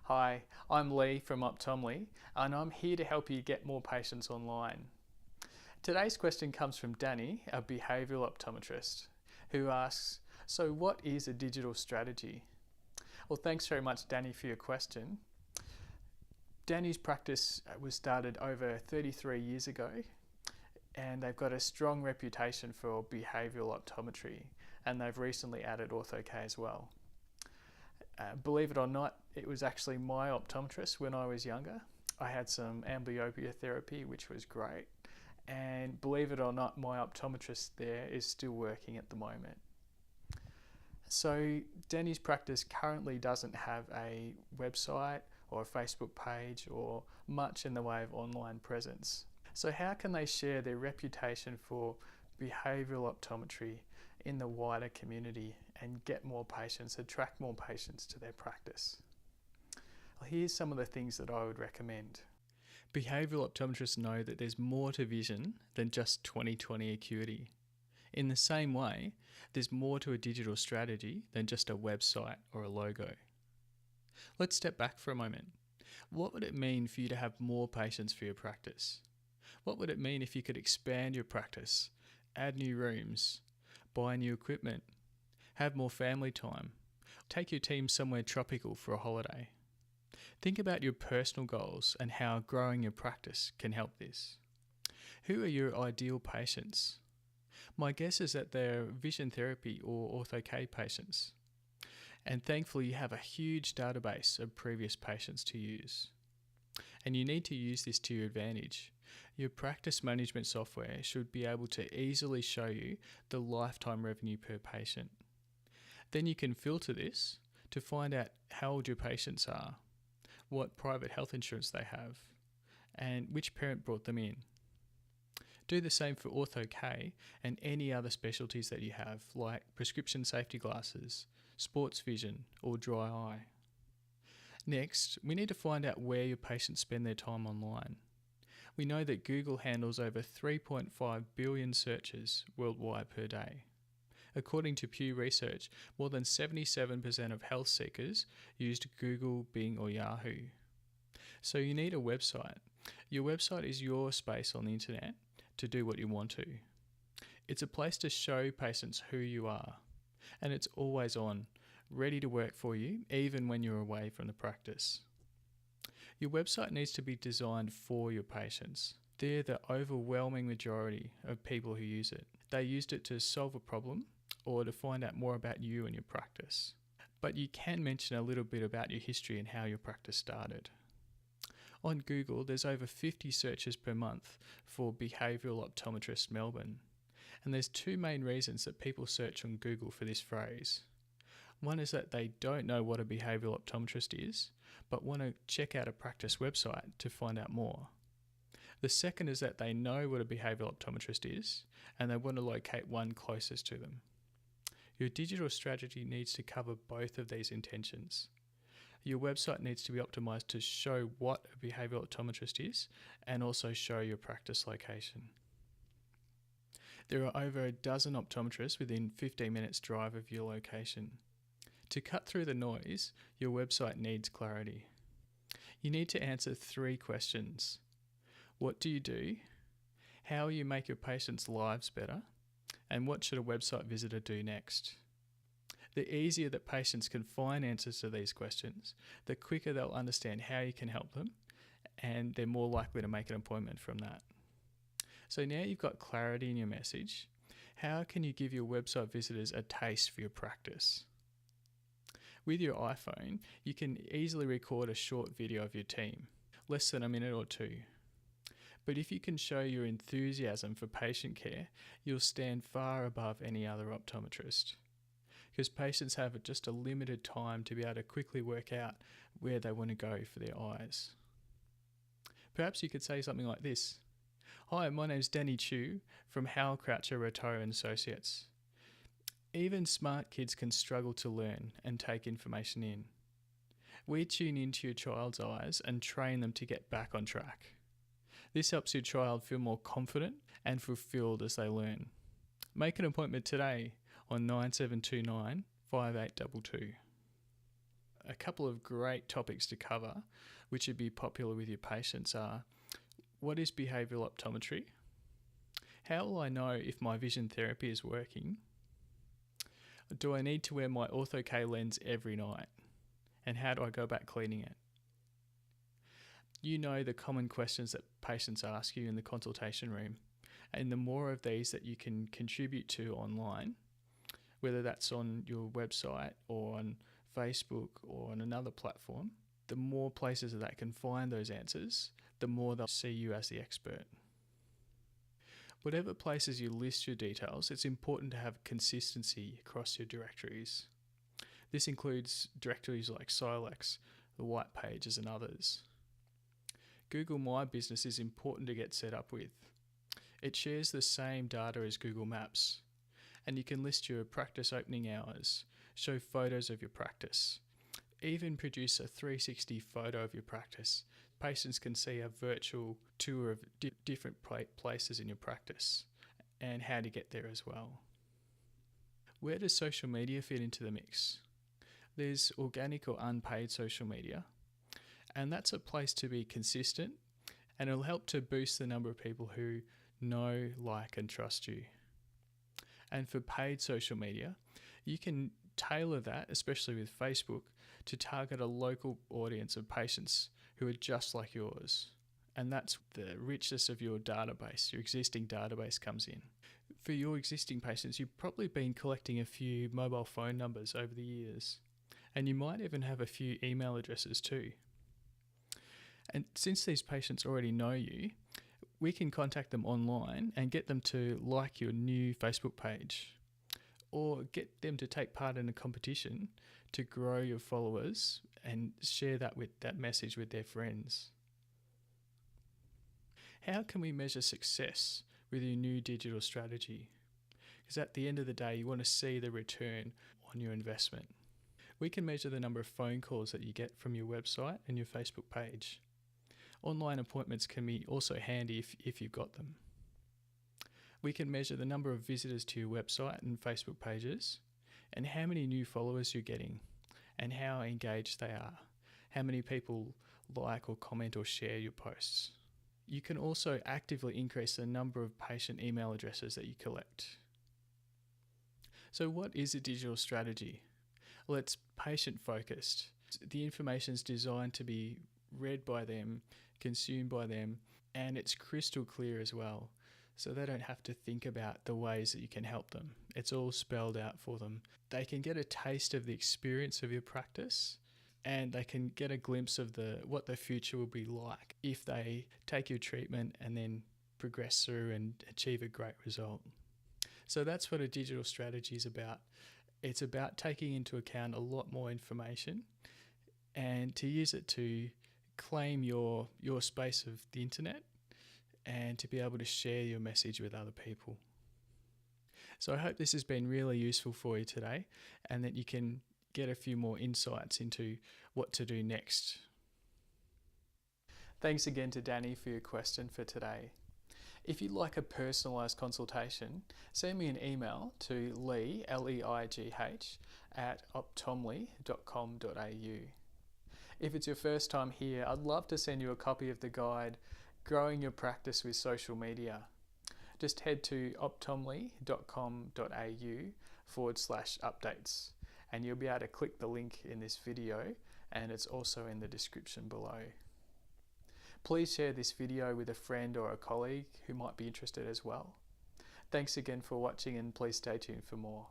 Hi, I'm Lee from Optomly and I'm here to help you get more patients online. Today's question comes from Danny, a behavioural optometrist, who asks, so what is a digital strategy? Well, thanks very much, Danny, for your question. Danny's practice was started over 33 years ago and they've got a strong reputation for behavioural optometry, and they've recently added Ortho-K as well. Believe it or not, it was actually my optometrist when I was younger. I had some amblyopia therapy, which was great. And believe it or not, my optometrist there is still working at the moment. So Danny's practice currently doesn't have a website or a Facebook page or much in the way of online presence. So how can they share their reputation for behavioural optometry in the wider community and get more patients, attract more patients to their practice? Well, here's some of the things that I would recommend. Behavioural optometrists know that there's more to vision than just 20/20 acuity. In the same way, there's more to a digital strategy than just a website or a logo. Let's step back for a moment. What would it mean for you to have more patients for your practice? What would it mean if you could expand your practice, add new rooms, buy new equipment, have more family time, take your team somewhere tropical for a holiday? Think about your personal goals and how growing your practice can help this. Who are your ideal patients? My guess is that they're vision therapy or Ortho-K patients. And thankfully you have a huge database of previous patients to use. And you need to use this to your advantage. Your practice management software should be able to easily show you the lifetime revenue per patient. Then you can filter this to find out how old your patients are, what private health insurance they have, and which parent brought them in. Do the same for Ortho-K and any other specialties that you have, like prescription safety glasses, sports vision, or dry eye. Next, we need to find out where your patients spend their time online. We know that Google handles over 3.5 billion searches worldwide per day. According to Pew Research, more than 77% of health seekers used Google, Bing, or Yahoo. So you need a website. Your website is your space on the internet to do what you want to. It's a place to show patients who you are, and it's always on, ready to work for you, even when you're away from the practice. Your website needs to be designed for your patients. They're the overwhelming majority of people who use it. They used it to solve a problem or to find out more about you and your practice. But you can mention a little bit about your history and how your practice started. On Google, there's over 50 searches per month for Behavioural Optometrist Melbourne. And there's two main reasons that people search on Google for this phrase. One is that they don't know what a behavioural optometrist is, but want to check out a practice website to find out more. The second is that they know what a behavioural optometrist is, and they want to locate one closest to them. Your digital strategy needs to cover both of these intentions. Your website needs to be optimised to show what a behavioural optometrist is, and also show your practice location. There are over a dozen optometrists within 15 minutes drive of your location. To cut through the noise, your website needs clarity. You need to answer 3 questions. What do you do? How will you make your patients' lives better? And what should a website visitor do next? The easier that patients can find answers to these questions, the quicker they'll understand how you can help them, and they're more likely to make an appointment from that. So now you've got clarity in your message, how can you give your website visitors a taste for your practice? With your iPhone, you can easily record a short video of your team, less than a minute or 2. But if you can show your enthusiasm for patient care, you'll stand far above any other optometrist. Because patients have just a limited time to be able to quickly work out where they want to go for their eyes. Perhaps you could say something like this. Hi, my name's Danny Chu from Howell Croucher Rotow and Associates. Even smart kids can struggle to learn and take information in. We tune into your child's eyes and train them to get back on track. This helps your child feel more confident and fulfilled as they learn. Make an appointment today on 9729 5822. A couple of great topics to cover, which would be popular with your patients, are: what is behavioural optometry? How will I know if my vision therapy is working? Do I need to wear my Ortho-K lens every night? And how do I go about cleaning it? You know the common questions that patients ask you in the consultation room, and the more of these that you can contribute to online, whether that's on your website or on Facebook or on another platform, the more places that can find those answers, the more they'll see you as the expert. Whatever places you list your details, it's important to have consistency across your directories. This includes directories like Silex, the White Pages, and others. Google My Business is important to get set up with. It shares the same data as Google Maps, and you can list your practice opening hours, show photos of your practice, even produce a 360 photo of your practice. Patients can see a virtual tour of different places in your practice and how to get there as well. Where does social media fit into the mix? There's organic or unpaid social media, and that's a place to be consistent, and it'll help to boost the number of people who know, like, and trust you. And for paid social media, you can tailor that, especially with Facebook, to target a local audience of patients who are just like yours. And that's the richness of your database, your existing database comes in. For your existing patients, you've probably been collecting a few mobile phone numbers over the years, and you might even have a few email addresses too. And since these patients already know you, we can contact them online and get them to like your new Facebook page, or get them to take part in a competition to grow your followers and share that message with their friends. How can we measure success with your new digital strategy? Because at the end of the day, you want to see the return on your investment. We can measure the number of phone calls that you get from your website and your Facebook page. Online appointments can be also handy if you've got them. We can measure the number of visitors to your website and Facebook pages, and how many new followers you're getting, and how engaged they are, how many people like or comment or share your posts. You can also actively increase the number of patient email addresses that you collect. So what is a digital strategy? Well, it's patient focused. The information is designed to be read by them, consumed by them, and it's crystal clear as well. So they don't have to think about the ways that you can help them. It's all spelled out for them. They can get a taste of the experience of your practice, and they can get a glimpse of what the future will be like if they take your treatment and then progress through and achieve a great result. So that's what a digital strategy is about. It's about taking into account a lot more information and to use it to claim your space of the internet and to be able to share your message with other people. So I hope this has been really useful for you today, and that you can get a few more insights into what to do next. Thanks again to Danny for your question for today. If you'd like a personalised consultation, send me an email to Leigh, Leigh, at optomly.com.au. If it's your first time here, I'd love to send you a copy of the guide, Growing Your Practice with Social Media. Just head to optomly.com.au/updates, and you'll be able to click the link in this video, and it's also in the description below. Please share this video with a friend or a colleague who might be interested as well. Thanks again for watching, and please stay tuned for more.